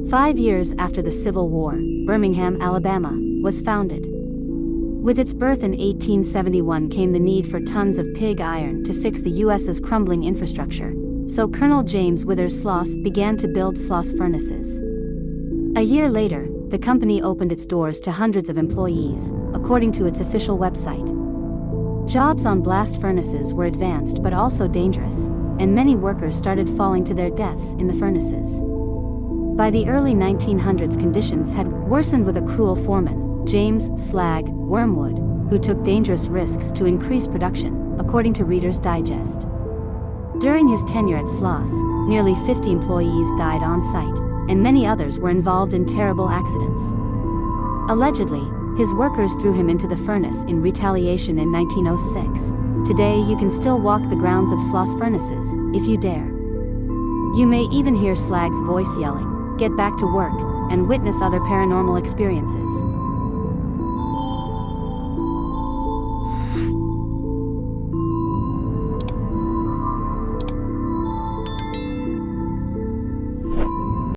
5 years after the Civil War, Birmingham, Alabama, was founded. With its birth in 1871 came the need for tons of pig iron to fix the U.S.'s crumbling infrastructure, so Colonel James Withers Sloss began to build Sloss furnaces. A year later, the company opened its doors to hundreds of employees, according to its official website. Jobs on blast furnaces were advanced but also dangerous, and many workers started falling to their deaths in the furnaces. By the early 1900s, conditions had worsened with a cruel foreman, James "Slag" Wormwood, who took dangerous risks to increase production, according to Reader's Digest. During his tenure at Sloss, nearly 50 employees died on site, and many others were involved in terrible accidents. Allegedly, his workers threw him into the furnace in retaliation in 1906. Today you can still walk the grounds of Sloss furnaces, if you dare. You may even hear Slag's voice yelling, "Get back to work," and witness other paranormal experiences.